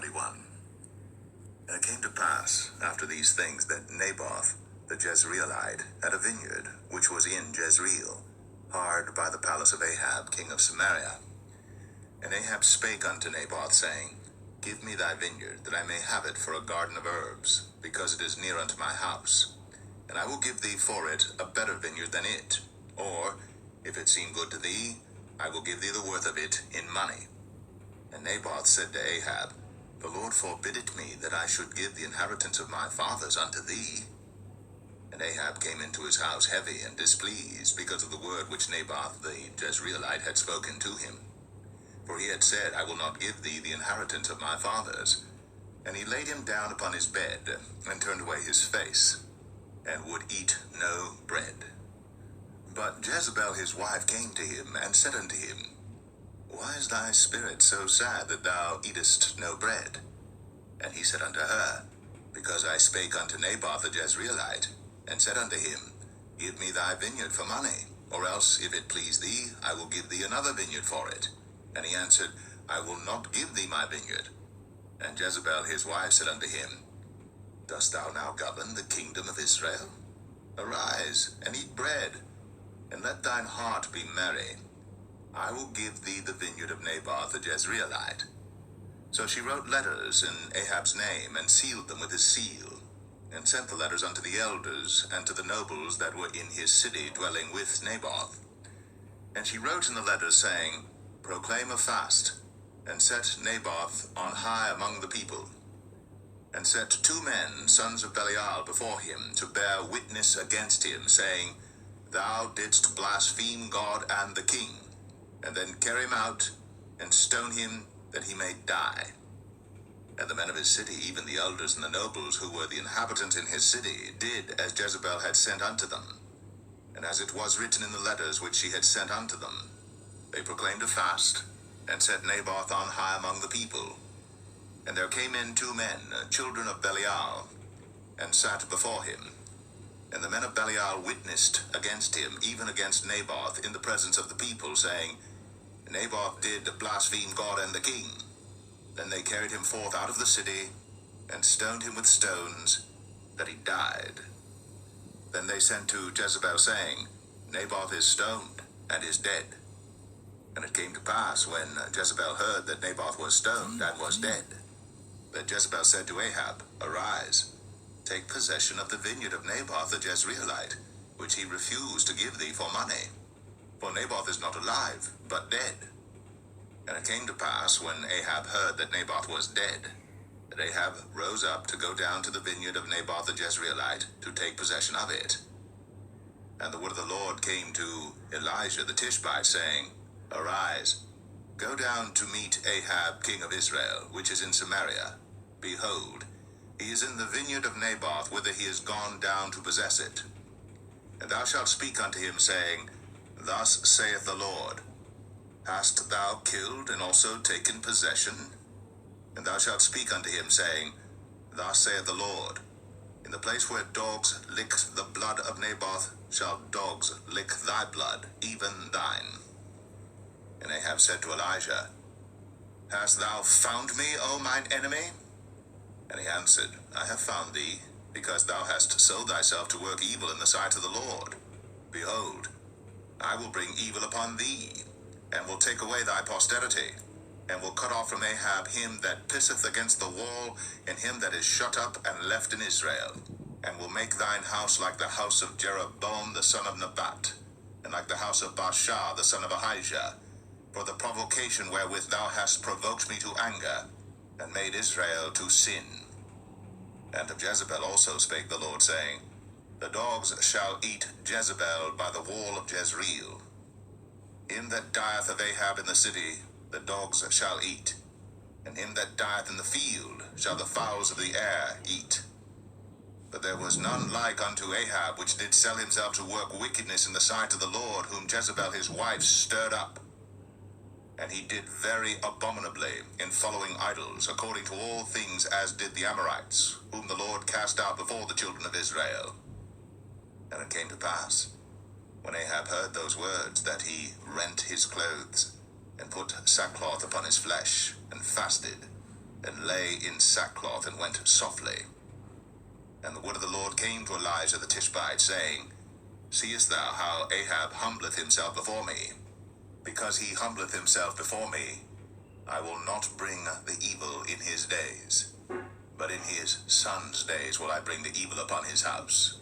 21. And it came to pass, after these things, that Naboth the Jezreelite had a vineyard, which was in Jezreel, hard by the palace of Ahab king of Samaria. And Ahab spake unto Naboth, saying, Give me thy vineyard, that I may have it for a garden of herbs, because it is near unto my house. And I will give thee for it a better vineyard than it. Or, if it seem good to thee, I will give thee the worth of it in money. And Naboth said to Ahab, The Lord forbid it me, that I should give the inheritance of my fathers unto thee. And Ahab came into his house heavy and displeased, because of the word which Naboth the Jezreelite had spoken to him. For he had said, I will not give thee the inheritance of my fathers. And he laid him down upon his bed, and turned away his face, and would eat no bread. But Jezebel his wife came to him, and said unto him, Why is thy spirit so sad that thou eatest no bread? And he said unto her, Because I spake unto Naboth the Jezreelite, and said unto him, Give me thy vineyard for money, or else, if it please thee, I will give thee another vineyard for it. And he answered, I will not give thee my vineyard. And Jezebel his wife said unto him, Dost thou now govern the kingdom of Israel? Arise, and eat bread, and let thine heart be merry. I will give thee the vineyard of Naboth the Jezreelite. So she wrote letters in Ahab's name, and sealed them with his seal, and sent the letters unto the elders, and to the nobles that were in his city dwelling with Naboth. And she wrote in the letters, saying, Proclaim a fast, and set Naboth on high among the people. And set 2 men, sons of Belial, before him, to bear witness against him, saying, Thou didst blaspheme God and the king. And then carry him out, and stone him, that he may die. And the men of his city, even the elders and the nobles, who were the inhabitants in his city, did as Jezebel had sent unto them. And as it was written in the letters which she had sent unto them, they proclaimed a fast, and set Naboth on high among the people. And there came in 2 men, children of Belial, and sat before him. And the men of Belial witnessed against him, even against Naboth, in the presence of the people, saying, Naboth did blaspheme God and the king. Then they carried him forth out of the city, and stoned him with stones, that he died. Then they sent to Jezebel, saying, Naboth is stoned, and is dead. And it came to pass, when Jezebel heard that Naboth was stoned, and was dead, that Jezebel said to Ahab, Arise, take possession of the vineyard of Naboth the Jezreelite, which he refused to give thee for money. For Naboth is not alive, but dead. And it came to pass, when Ahab heard that Naboth was dead, that Ahab rose up to go down to the vineyard of Naboth the Jezreelite, to take possession of it. And the word of the Lord came to Elijah the Tishbite, saying, Arise, go down to meet Ahab king of Israel, which is in Samaria. Behold, he is in the vineyard of Naboth, whither he is gone down to possess it. And thou shalt speak unto him, saying, Thus saith the Lord, Hast thou killed and also taken possession? And thou shalt speak unto him, saying, Thus saith the Lord, In the place where dogs licked the blood of Naboth, shall dogs lick thy blood, even thine. And Ahab said to Elijah, Hast thou found me, O mine enemy? And he answered, I have found thee, because thou hast sold thyself to work evil in the sight of the Lord. Behold, I will bring evil upon thee, and will take away thy posterity, and will cut off from Ahab him that pisseth against the wall, and him that is shut up and left in Israel, and will make thine house like the house of Jeroboam the son of Nebat, and like the house of Baasha the son of Ahijah, for the provocation wherewith thou hast provoked me to anger, and made Israel to sin. And of Jezebel also spake the Lord, saying, The dogs shall eat Jezebel by the wall of Jezreel. Him that dieth of Ahab in the city, the dogs shall eat, and him that dieth in the field shall the fowls of the air eat. But there was none like unto Ahab, which did sell himself to work wickedness in the sight of the Lord, whom Jezebel his wife stirred up. And he did very abominably in following idols, according to all things as did the Amorites, whom the Lord cast out before the children of Israel. And it came to pass, when Ahab heard those words, that he rent his clothes, and put sackcloth upon his flesh, and fasted, and lay in sackcloth, and went softly. And the word of the Lord came to Elijah the Tishbite, saying, Seest thou how Ahab humbleth himself before me? Because he humbleth himself before me, I will not bring the evil in his days, but in his son's days will I bring the evil upon his house.